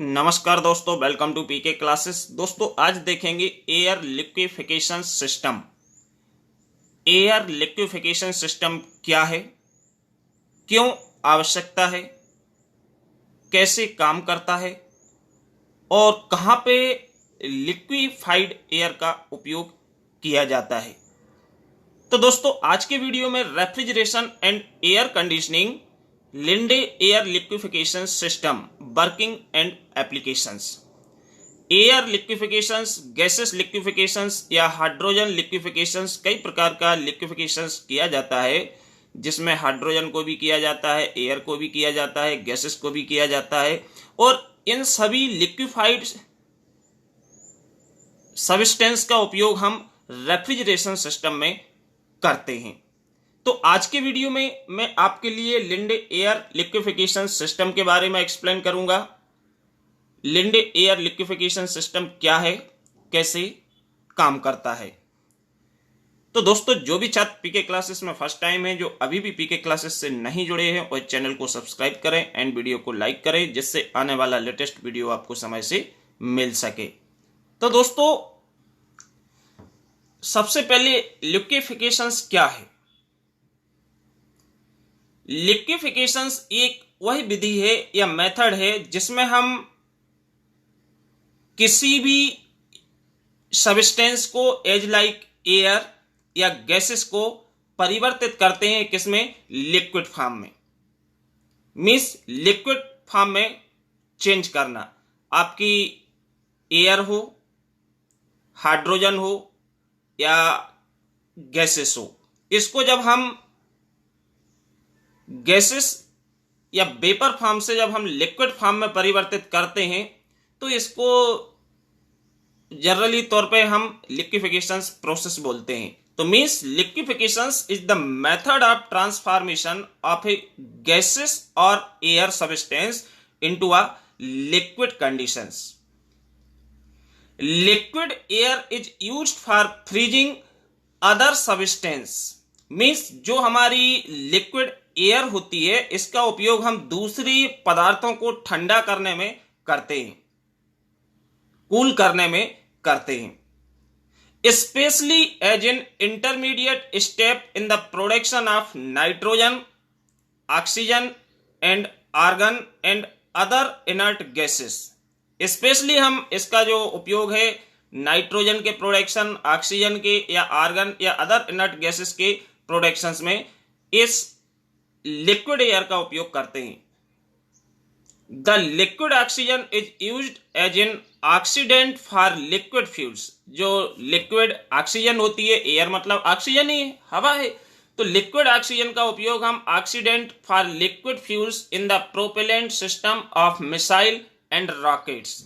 नमस्कार दोस्तों, welcome to PK classes. दोस्तों आज देखेंगे air liquefaction system. Air liquefaction system क्या है, क्यों आवश्यकता है, कैसे काम करता है और कहाँ पे लिक्विफाइड एयर का उपयोग किया जाता है। तो दोस्तों आज के वीडियो में refrigeration and air conditioning Linde air liquefaction system working and applications. Air liquefactions, gases liquefactions या हाइड्रोजन लिक्विफिकेशंस, कई प्रकार का लिक्विफिकेशंस किया जाता है, जिसमें हाइड्रोजन को भी किया जाता है, एयर को भी किया जाता है, गैसेस को भी किया जाता है। और इन सभी लिक्विफाइड सब्सटेंस का उपयोग हम रेफ्रिजरेशन सिस्टम में करते हैं। तो आज के वीडियो में मैं आपके लिए लिंडे एयर लिक्विफिकेशन सिस्टम के बारे में एक्सप्लेन करूंगा। लिंडे एयर लिक्विफिकेशन सिस्टम क्या है, कैसे काम करता है। तो दोस्तों जो भी छात्र पीके क्लासेस में फर्स्ट टाइम है, जो अभी भी पीके क्लासेस से नहीं जुड़े हैं, और चैनल को सब्सक्राइब करें एंड वीडियो को लाइक करें, जिससे आने वाला लेटेस्ट वीडियो आपको समय से मिल सके। तो दोस्तों सबसे पहले लिक्विफिकेशंस क्या है। लिक्विफिकेशंस एक वही विधि है या मेथड है जिसमें हम किसी भी सब्सटेंस को एज लाइक एयर या गैसेस को परिवर्तित करते हैं, किसमें, लिक्विड फॉर्म में। मींस लिक्विड फॉर्म में चेंज करना, आपकी एयर हो, हाइड्रोजन हो या गैसेस हो, इसको जब हम गैसेस या वेपर फॉर्म से जब हम लिक्विड फॉर्म में परिवर्तित करते हैं तो इसको जनरली तौर पे हम लिक्विफिकेशन प्रोसेस बोलते हैं। तो means liquefaction is the method of transformation of a gases और air substance into a liquid conditions. Liquid air is used for freezing other substance. Means जो हमारी लिक्विड एयर होती है, इसका उपयोग हम दूसरी पदार्थों को ठंडा करने में करते हैं, कूल करने में करते हैं, specially as an intermediate step in the production of nitrogen, oxygen and argon and other inert gases. Specially हम इसका जो उपयोग है नाइट्रोजन के प्रोडक्शन, ऑक्सीजन के या आर्गन या अदर इनर्ट गैसेस के प्रोडक्शंस में इस लिक्विड एयर का उपयोग करते हैं। The liquid oxygen is used as an oxidant for liquid fuels. जो लिक्विड ऑक्सीजन होती है, एयर मतलब ऑक्सीजन ही है, हवा है, तो लिक्विड ऑक्सीजन का उपयोग हम oxidant for liquid fuels in the propellant system of missile and rockets.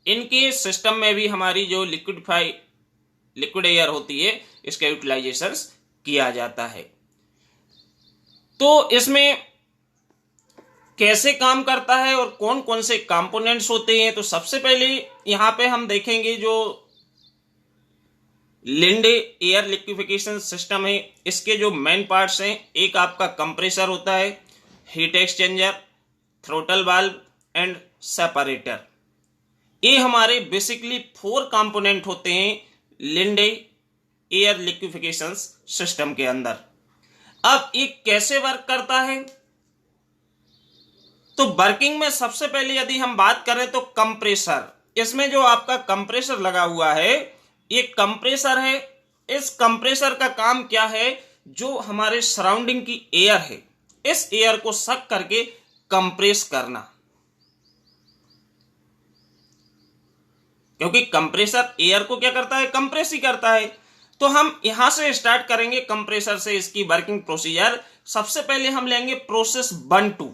इनके सिस्टम में भी हमारी जो लिक्विड एयर होती है, इसका यूटिलाइजेशन किया जाता है। तो इसमें कैसे काम करता है और कौन कौन से कंपोनेंट्स होते हैं, तो सबसे पहले यहां पे हम देखेंगे जो लिंडे एयर लिक्विफिकेशन सिस्टम है, इसके जो मेन पार्ट्स हैं, एक आपका कंप्रेसर होता है, heat exchanger, throttle valve and separator. ये हमारे बेसिकली 4 कंपोनेंट होते हैं लिंडे एयर लिक्विफिकेशन सिस्टम के अंदर। अब ये कैसे वर्क करता है, तो वर्किंग में सबसे पहले यदि हम बात करें तो कंप्रेसर, इसमें जो आपका कंप्रेसर लगा हुआ है, ये कंप्रेसर है। इस कंप्रेसर का काम क्या है, जो हमारे सराउंडिंग की एयर है, इस एयर को सक करके कंप्रेस करना, क्योंकि कंप्रेसर एयर को क्या करता है, कंप्रेस ही करता है। तो हम यहां से स्टार्ट करेंगे कंप्रेसर से इसकी वर्किंग प्रोसीजर। सबसे पहले हम लेंगे प्रोसेस 1-2।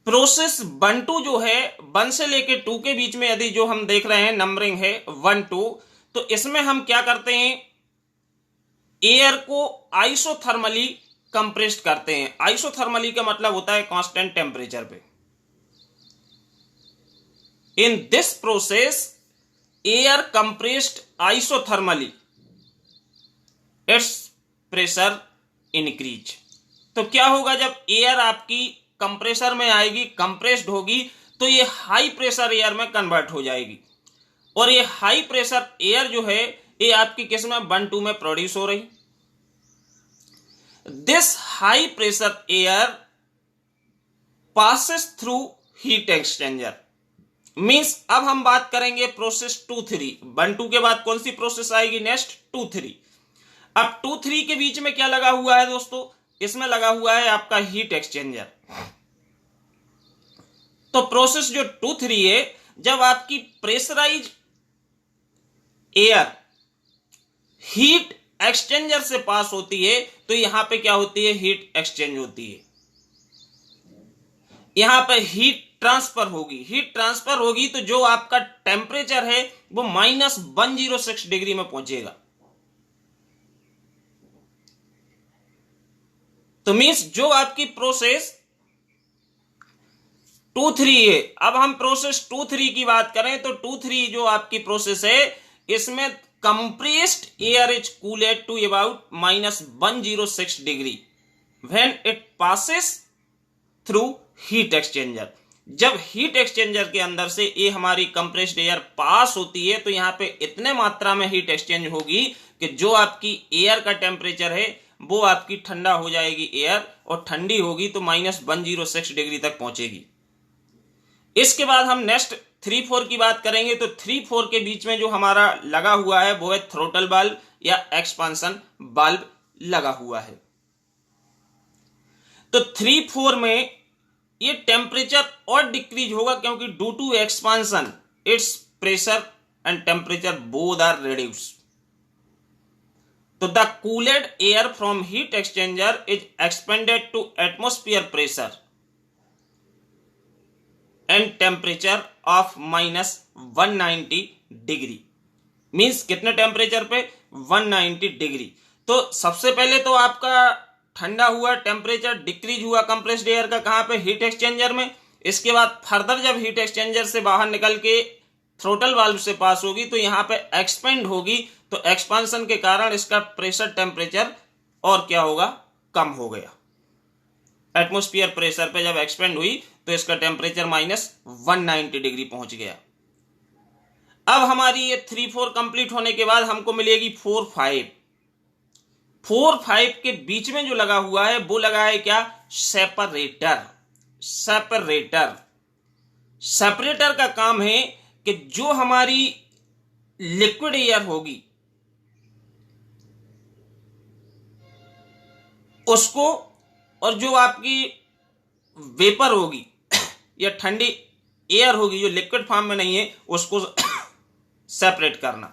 प्रोसेस 1-2 जो है, 1 से लेके 2 के बीच में यदि जो हम देख रहे हैं नंबरिंग है 1-2, तो इसमें हम क्या करते हैं, एयर को आइसोथर्मली कंप्रेस्ड करते हैं। आइसोथर्मली का मतलब होता है कांस्टेंट टेम्परेचर पे। In this process air compressed isothermally, it's pressure increase. तो क्या होगा, जब एयर आपकी कंप्रेसर में आएगी, कंप्रेस्ड होगी, तो ये हाई प्रेशर एयर में कन्वर्ट हो जाएगी। और ये हाई प्रेशर एयर जो है ये आपकी किस में 1-2 में प्रोड्यूस हो रही। This high pressure air passes through heat exchanger. Means अब हम बात करेंगे प्रोसेस 2-3। 1-2 के बाद कौन सी प्रोसेस आएगी नेक्स्ट? 2-3। अब 2-3 के बीच में क्या लगा हुआ है दोस्तों? इसमें लगा हुआ है आपका हीट एक्सचेंजर। तो प्रोसेस जो 2-3 है, जब आपकी प्रेशराइज एयर हीट एक्सचेंजर से पास होती है तो यहां पे क्या होती है? हीट एक्सचेंज होती है। यहां पे हीट ट्रांसफर होगी। हीट ट्रांसफर होगी तो जो आपका टेम्परेचर है वो -106 डिग्री में पहुंचेगा। तो मींस जो आपकी प्रोसेस 2-3 है, अब हम प्रोसेस 2-3 की बात करें तो 2-3 जो आपकी प्रोसेस है इसमें compressed air is cooled to about -106 degree when it passes through heat exchanger. जब हीट एक्सचेंजर के अंदर से ये हमारी कंप्रेस्ड एयर पास होती है तो यहां पे इतने मात्रा में हीट एक्सचेंज होगी कि जो आपकी एयर का टेम्परेचर है वो आपकी ठंडा हो जाएगी एयर, और ठंडी होगी तो -106 डिग्री तक पहुंचेगी। इसके बाद हम नेक्स्ट 3-4 की बात करेंगे। तो 3-4 के बीच में जो हमारा लगा हुआ है वो है थ्रोटल वाल्व या एक्सपांशन वाल्व लगा हुआ है। तो 3-4 में ये टेम्परेचर और डिक्रीज होगा क्योंकि due to expansion its pressure and temperature both are reduce. तो the cooled air from heat exchanger is expanded to atmosphere pressure and temperature of -190 degree. Means कितने टेम्परेचर पे? 190 डिग्री। तो सबसे पहले तो आपका ठंडा हुआ, टेम्परेचर डिक्रीज हुआ कंप्रेस्ड एयर का, कहां पे? हीट एक्सचेंजर में। इसके बाद फर्दर जब हीट एक्सचेंजर से बाहर निकल के थ्रोटल वाल्व से पास होगी तो यहां पे एक्सपेंड होगी, तो एक्सपांशन के कारण इसका प्रेशर टेम्परेचर और क्या होगा? कम हो गया। एटमॉस्फेयर प्रेशर पे जब एक्सपेंड हुई तो इसका टेम्परेचर -190 डिग्री पहुंच गया। अब हमारी ये 3-4 कंप्लीट होने के बाद हमको मिलेगी 4-5। 4-5 के बीच में जो लगा हुआ है वो लगा है क्या? सेपरेटर। सेपरेटर सेपरेटर का काम है कि जो हमारी लिक्विड एयर होगी उसको, और जो आपकी वेपर होगी या ठंडी एयर होगी जो लिक्विड फॉर्म में नहीं है उसको सेपरेट करना।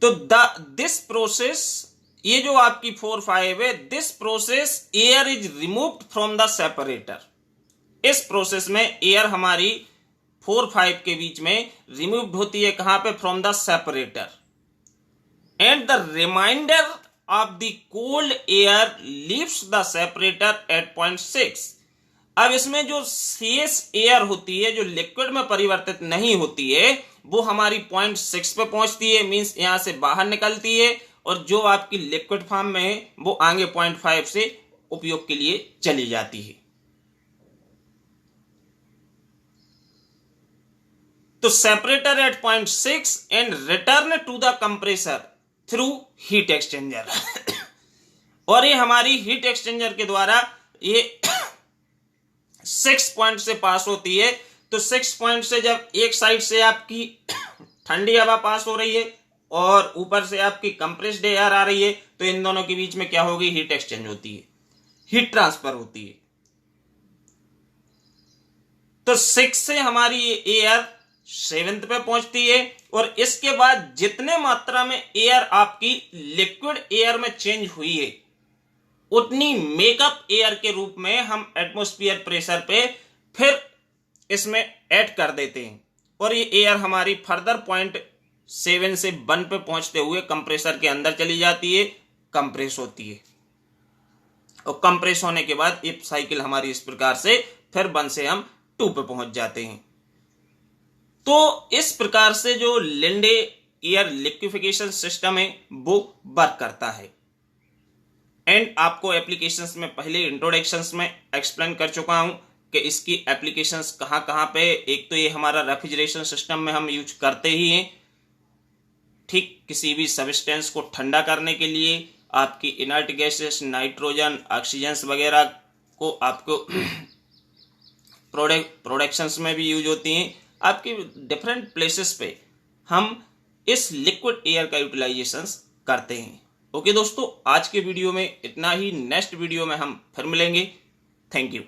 तो दिस प्रोसेस, ये जो आपकी 4-5 है, this process air is removed from the separator. इस प्रोसेस में एयर हमारी 4-5 के बीच में रिमूव्ड होती है। कहां पे? From the separator. And the reminder of the cold air leaves the separator at point 6। अब इसमें जो शेष एयर होती है जो लिक्विड में परिवर्तित नहीं होती है वो हमारी 0.6 पे पहुंचती है। मींस यहां से बाहर निकलती है, और जो आपकी लिक्विड फॉर्म में है वो आगे 0.5 से उपयोग के लिए चली जाती है। तो separator at 0.6 and return to the compressor through heat exchanger. और ये हमारी हीट एक्सचेंजर के द्वारा ये 6 पॉइंट से पास होती है। तो 6 पॉइंट से जब एक साइड से आपकी ठंडी हवा पास हो रही है और ऊपर से आपकी कंप्रेस्ड एयर आ रही है तो इन दोनों के बीच में क्या होगी? हीट एक्सचेंज होती है, हीट ट्रांसफर होती है। तो 6 से हमारी एयर 7th पे पहुंचती है, और इसके बाद जितने मात्रा में एयर आपकी लिक्विड एयर में चेंज हुई है उतनी मेकअप एयर के रूप में हम एटमॉस्फेयर प्रेशर पे फिर इसमें ऐड कर देते हैं, और ये एयर हमारी फर्दर 0.7 से 1 पे पहुंचते हुए कंप्रेसर के अंदर चली जाती है, कंप्रेस होती है, और कंप्रेस होने के बाद ये साइकिल हमारी इस प्रकार से फिर 1 से हम 2 पे पहुंच जाते हैं। तो इस प्रकार से जो लिंडे एयर लिक्विफिकेशन सिस्टम है वो वर्क करता है। एंड आपको एप्लीकेशंस में पहले इंट्रोडक्शंस में एक्सप्लेन कर चुका हूं कि इसकी एप्लीकेशंस कहां कहां पे, एक तो ये हमारा रेफ्रिजरेशन सिस्टम में हम यूज करते ही हैं, ठीक, किसी भी सब्सटेंस को ठंडा करने के लिए, आपकी इनर्ट गैसेस, नाइट्रोजन, ऑक्सीजन वगैरह को आपको प्रोडक्शंस में भी यूज होती हैं। आपके डिफरेंट प्लेसेस पे हम इस लिक्विड एयर का यूटिलाइजेशन करते हैं। ओके दोस्तों, आज के वीडियो में इतना ही। नेक्स्ट वीडियो में हम फिर मिलेंगे। Thank you.